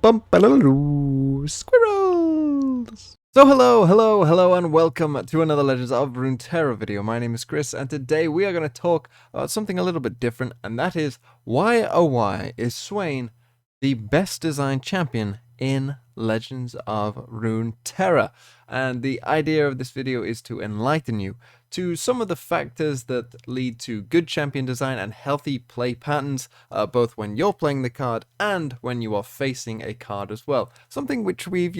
Squirrels! So hello, and welcome to another Legends of Runeterra video. My name is Chris, and today we are going to talk about something a little bit different, and that is why, oh why, is Swain the best designed champion in Legends of Runeterra? And the idea of this video is to enlighten you to some of the factors that lead to good champion design and healthy play patterns, both when you're playing the card and when you are facing a card as well. Something which we've,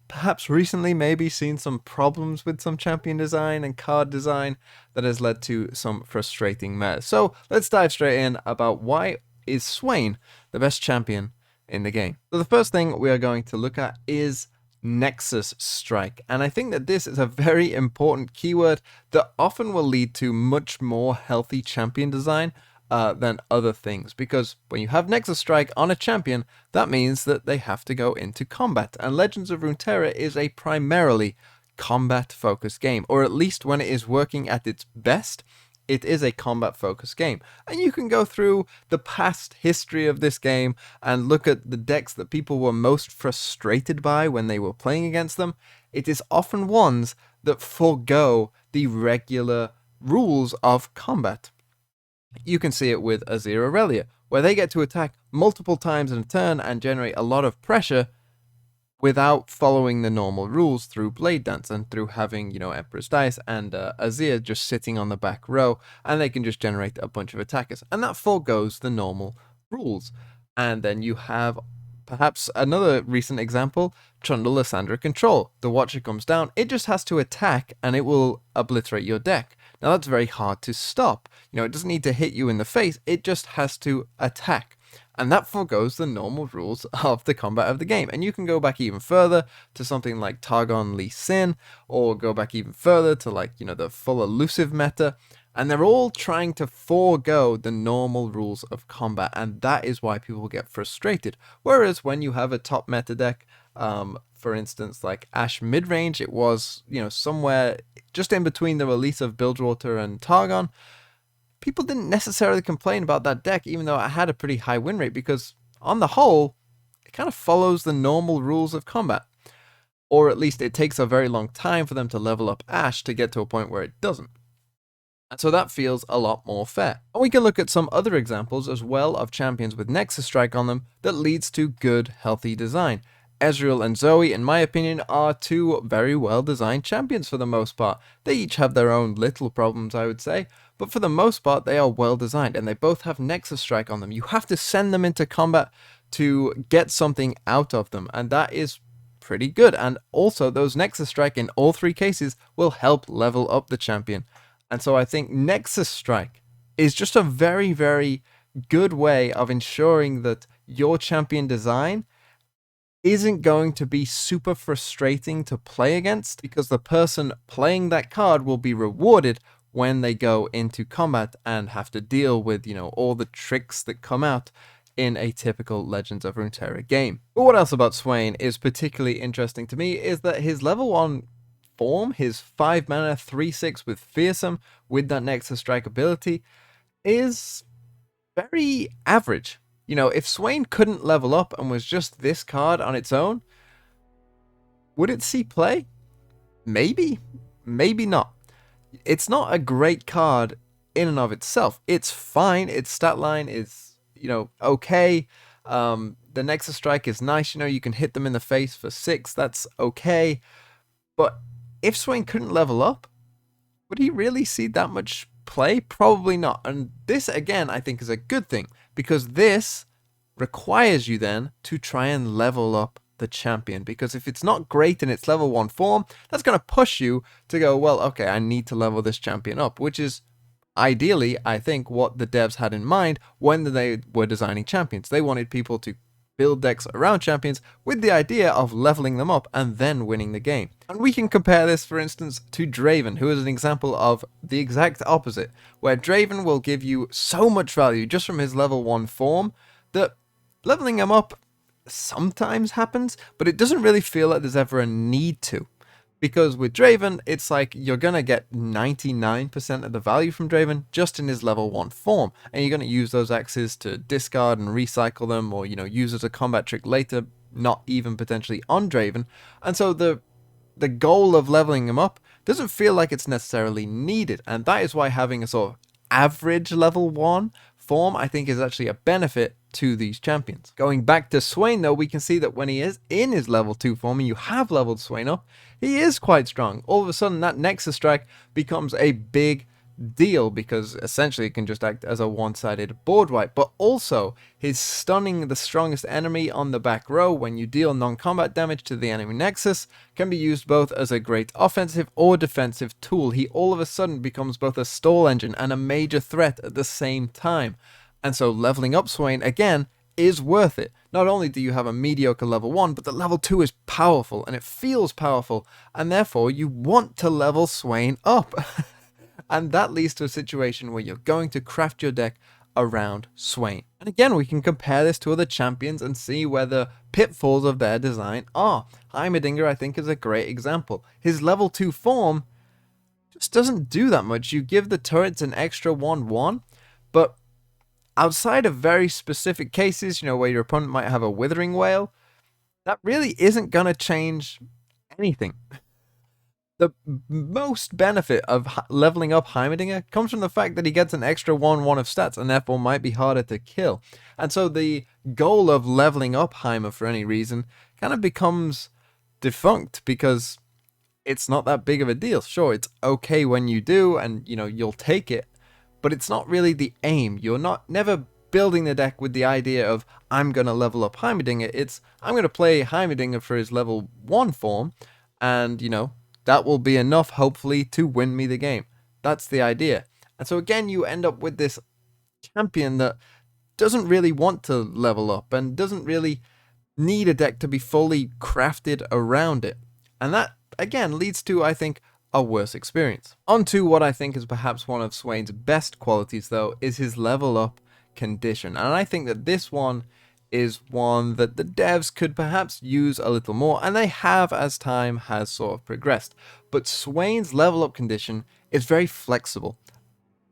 perhaps recently maybe seen some problems with some champion design and card design that has led to some frustrating mess. So let's dive straight in about why is Swain the best champion in the game. So the first thing we are going to look at is Nexus Strike, and I think that this is a very important keyword that often will lead to much more healthy champion design than other things, because when you have Nexus Strike on a champion, that means that they have to go into combat, and Legends of Runeterra is a primarily combat focused game, or at least when it is working at its best, it is a combat focused game. And you can go through the past history of this game and look at the decks that people were most frustrated by when they were playing against them. It is often ones that forego the regular rules of combat. You can see it with Azir Aurelia, where they get to attack multiple times in a turn and generate a lot of pressure without following the normal rules through Blade Dance and through having, Emperor's Dice and Azir just sitting on the back row, and they can just generate a bunch of attackers. And that forgoes the normal rules. And then you have perhaps another recent example, Trundle Lysandra Control. The Watcher comes down, it just has to attack and it will obliterate your deck. Now that's very hard to stop. It doesn't need to hit you in the face, it just has to attack. And that forgoes the normal rules of the combat of the game. And you can go back even further to something like Targon Lee Sin, or go back even further to the full elusive meta. And they're all trying to forego the normal rules of combat, and that is why people get frustrated. Whereas when you have a top meta deck, for instance, like Ashe midrange, it was, somewhere just in between the release of Bilgewater and Targon, people didn't necessarily complain about that deck, even though it had a pretty high win rate, because on the whole, it kind of follows the normal rules of combat. Or at least it takes a very long time for them to level up Ashe to get to a point where it doesn't. And so that feels a lot more fair. And we can look at some other examples as well of champions with Nexus Strike on them that leads to good, healthy design. Ezreal and Zoe, in my opinion, are two very well-designed champions for the most part. They each have their own little problems, I would say, but for the most part, they are well-designed, and they both have Nexus Strike on them. You have to send them into combat to get something out of them, and that is pretty good. And also, those Nexus Strike in all three cases will help level up the champion. And so I think Nexus Strike is just a very, very good way of ensuring that your champion design isn't going to be super frustrating to play against, because the person playing that card will be rewarded when they go into combat and have to deal with, all the tricks that come out in a typical Legends of Runeterra game. But what else about Swain is particularly interesting to me is that his level 1 form, his 5 mana 3/6 with Fearsome, with that Nexus Strike ability, is very average. If Swain couldn't level up and was just this card on its own, would it see play? Maybe, maybe not. It's not a great card in and of itself. It's fine. Its stat line is, okay. The Nexus Strike is nice. You can hit them in the face for 6. That's okay. But if Swain couldn't level up, would he really see that much play? Probably not. And this, again, I think is a good thing, because this requires you then to try and level up the champion, because if it's not great in its level 1 form, that's going to push you to go, well, okay, I need to level this champion up, which is ideally, I think, what the devs had in mind when they were designing champions. They wanted people to build decks around champions with the idea of leveling them up and then winning the game. And we can compare this, for instance, to Draven, who is an example of the exact opposite, where Draven will give you so much value just from his level 1 form that leveling him up sometimes happens, but it doesn't really feel like there's ever a need to. Because with Draven, it's like you're going to get 99% of the value from Draven just in his level 1 form. And you're going to use those axes to discard and recycle them, or, use as a combat trick later, not even potentially on Draven. And so the goal of leveling him up doesn't feel like it's necessarily needed, and that is why having a sort of average level 1 form I think is actually a benefit to these champions. Going back to Swain though, we can see that when he is in his level 2 form and you have leveled Swain up, he is quite strong. All of a sudden that Nexus Strike becomes a big deal because essentially it can just act as a one-sided board wipe, but also his stunning the strongest enemy on the back row when you deal non-combat damage to the enemy Nexus can be used both as a great offensive or defensive tool. He all of a sudden becomes both a stall engine and a major threat at the same time, and so leveling up Swain again is worth it. Not only do you have a mediocre level 1, but the level 2 is powerful and it feels powerful, and therefore you want to level Swain up. And that leads to a situation where you're going to craft your deck around Swain. And again, we can compare this to other champions and see where the pitfalls of their design are. Heimerdinger, I think, is a great example. His level 2 form just doesn't do that much. You give the turrets an extra 1/1, but outside of very specific cases, you know, where your opponent might have a Withering Wail, that really isn't going to change anything. The most benefit of leveling up Heimerdinger comes from the fact that he gets an extra 1/1 of stats and therefore might be harder to kill. And so the goal of leveling up Heimer for any reason kind of becomes defunct because it's not that big of a deal. Sure, it's okay when you do and, you know, you'll take it, but it's not really the aim. You're never building the deck with the idea of, I'm going to level up Heimerdinger. It's, I'm going to play Heimerdinger for his level 1 form and, you know, that will be enough, hopefully, to win me the game. That's the idea. And so again, you end up with this champion that doesn't really want to level up and doesn't really need a deck to be fully crafted around it. And that, again, leads to, I think, a worse experience. On to what I think is perhaps one of Swain's best qualities, though, is his level up condition. And I think that this one is one that the devs could perhaps use a little more, and they have as time has sort of progressed. But Swain's level up condition is very flexible.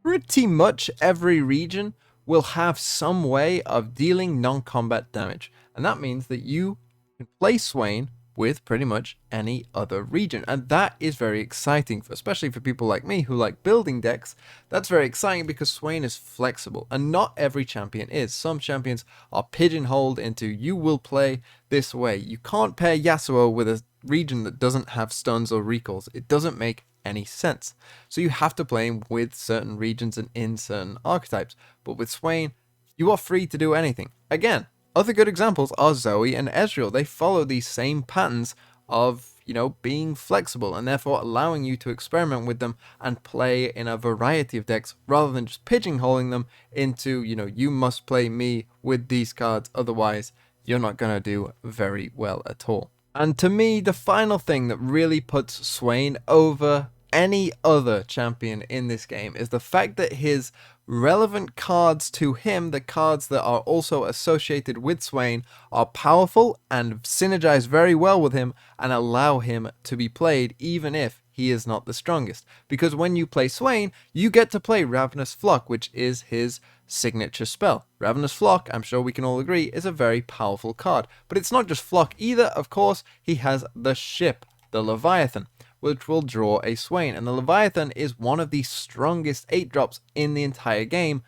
Pretty much every region will have some way of dealing non-combat damage, and that means that you can play Swain with pretty much any other region, and that is very exciting, especially for people like me who like building decks. That's very exciting because Swain is flexible, and not every champion is. Some champions are pigeonholed into, you will play this way. You can't pair Yasuo with a region that doesn't have stuns or recalls. It doesn't make any sense. So you have to play him with certain regions and in certain archetypes. But with Swain, you are free to do anything. Again, other good examples are Zoe and Ezreal. They follow these same patterns of, you know, being flexible and therefore allowing you to experiment with them and play in a variety of decks rather than just pigeonholing them into, you know, you must play me with these cards, otherwise you're not going to do very well at all. And to me, the final thing that really puts Swain over any other champion in this game is the fact that his relevant cards to him, the cards that are also associated with Swain, are powerful and synergize very well with him and allow him to be played even if he is not the strongest. Because when you play Swain, you get to play Ravenous Flock, which is his signature spell. Ravenous Flock, I'm sure we can all agree, is a very powerful card. But it's not just Flock either, of course. He has the ship, the Leviathan, which will draw a Swain. And the Leviathan is one of the strongest 8-drops in the entire game,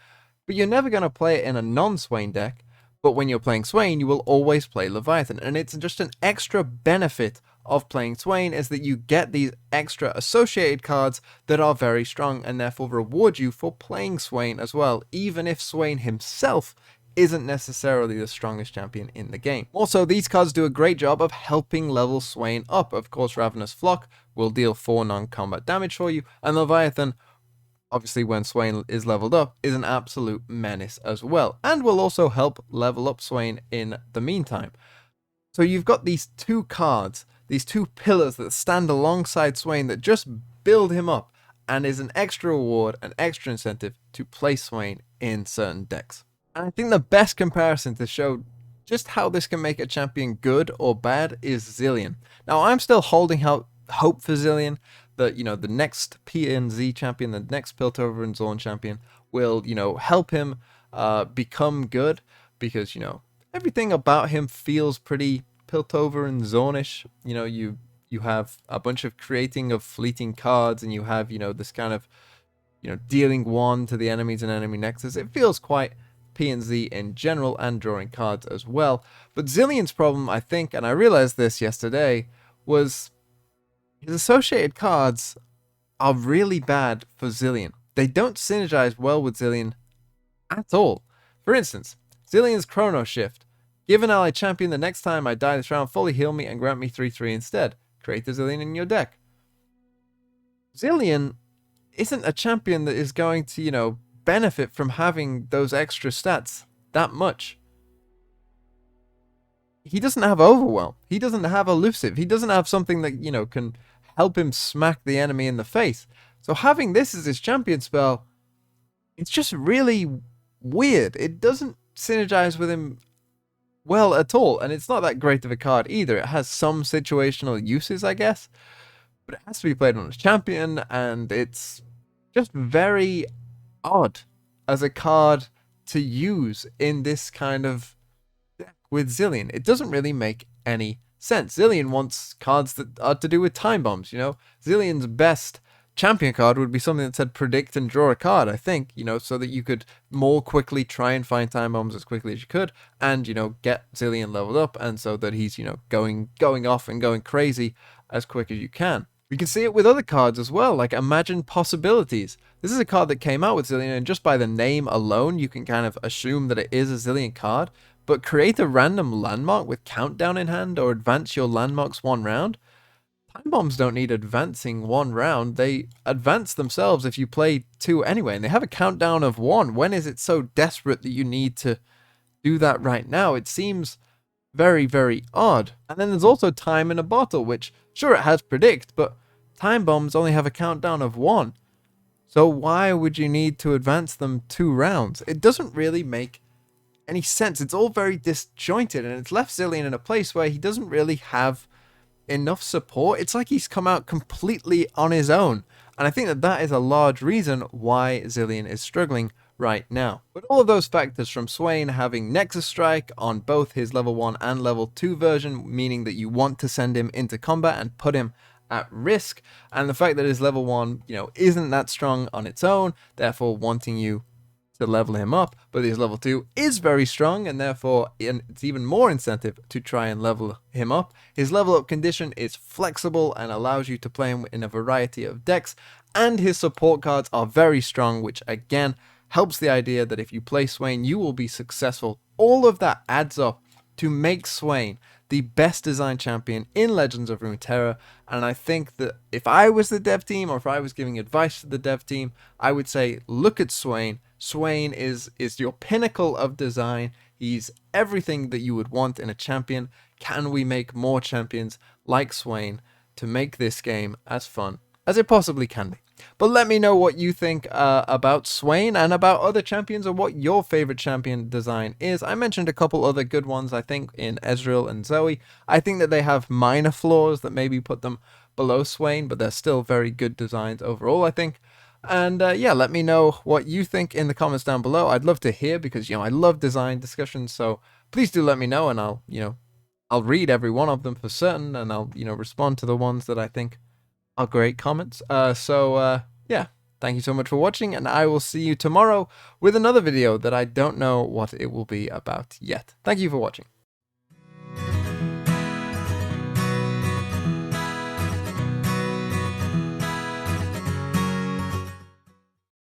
but you're never going to play it in a non-Swain deck. But when you're playing Swain, you will always play Leviathan. And it's just an extra benefit of playing Swain is that you get these extra associated cards that are very strong and therefore reward you for playing Swain as well, even if Swain himself isn't necessarily the strongest champion in the game. Also, these cards do a great job of helping level Swain up. Of course, Ravenous Flock will deal 4 non-combat damage for you, and Leviathan, obviously when Swain is leveled up, is an absolute menace as well, and will also help level up Swain in the meantime. So you've got these two cards, these two pillars that stand alongside Swain that just build him up, and is an extra reward, an extra incentive to play Swain in certain decks. And I think the best comparison to show just how this can make a champion good or bad is Zilean. Now, I'm still holding out hope for Zilean that, you know, the next PNZ champion, the next Piltover and Zorn champion will, you know, help him become good, because, you know, everything about him feels pretty Piltover and Zornish. You know, you have a bunch of creating of fleeting cards, and you have, you know, this kind of, you know, dealing 1 to the enemies and enemy nexus. It feels quite P and Z in general, and drawing cards as well. But Zilean's problem, I think, and I realized this yesterday, was his associated cards are really bad for Zilean. They don't synergize well with Zilean at all. For instance, Zilean's Chrono Shift. Give an ally champion the next time I die this round, fully heal me and grant me 3/3 instead. Create the Zilean in your deck. Zilean isn't a champion that is going to, you know, benefit from having those extra stats that much. He doesn't have Overwhelm. He doesn't have Elusive. He doesn't have something that, you know, can help him smack the enemy in the face. So having this as his champion spell, it's just really weird. It doesn't synergize with him well at all, and it's not that great of a card either. It has some situational uses, I guess, but it has to be played on a champion, and it's just very odd as a card to use in this kind of deck with Zilean. It doesn't really make any sense. Zilean wants cards that are to do with time bombs, you know? Zilean's best champion card would be something that said predict and draw a card, I think, you know, so that you could more quickly try and find time bombs as quickly as you could, and, you know, get Zilean leveled up, and so that he's, you know, going off and going crazy as quick as you can. We can see it with other cards as well, like Imagine Possibilities. This is a card that came out with Zilean, and just by the name alone, you can kind of assume that it is a Zilean card, but create a random landmark with Countdown in hand, or advance your landmarks 1 round. Time bombs don't need advancing 1 round. They advance themselves if you play 2 anyway, and they have a countdown of 1. When is it so desperate that you need to do that right now? It seems very, very odd. And then there's also Time in a Bottle, which, sure, it has predict, but time bombs only have a countdown of 1. So why would you need to advance them 2 rounds? It doesn't really make any sense. It's all very disjointed, and it's left Zilean in a place where he doesn't really have enough support. It's like he's come out completely on his own, and I think that that is a large reason why Zilean is struggling right now. But all of those factors, from Swain having Nexus Strike on both his level 1 and level 2 version, meaning that you want to send him into combat and put him at risk, and the fact that his level 1, you know, isn't that strong on its own, therefore wanting you to level him up, but his level 2 is very strong, and therefore it's even more incentive to try and level him up. His level up condition is flexible and allows you to play him in a variety of decks, and his support cards are very strong, which again helps the idea that if you play Swain, you will be successful. All of that adds up to make Swain the best designed champion in Legends of Runeterra, and I think that if I was the dev team, or if I was giving advice to the dev team, I would say look at Swain. Swain is your pinnacle of design. He's everything that you would want in a champion. Can we make more champions like Swain to make this game as fun as it possibly can be? But let me know what you think about Swain and about other champions, or what your favorite champion design is. I mentioned a couple other good ones, I think, in Ezreal and Zoe. I think that they have minor flaws that maybe put them below Swain, but they're still very good designs overall, I think. And yeah, let me know what you think in the comments down below. I'd love to hear, because, you know, I love design discussions, so please do let me know, and I'll read every one of them for certain, and I'll, you know, respond to the ones that I think are great comments. Yeah, thank you so much for watching, and I will see you tomorrow with another video that I don't know what it will be about yet. Thank you for watching.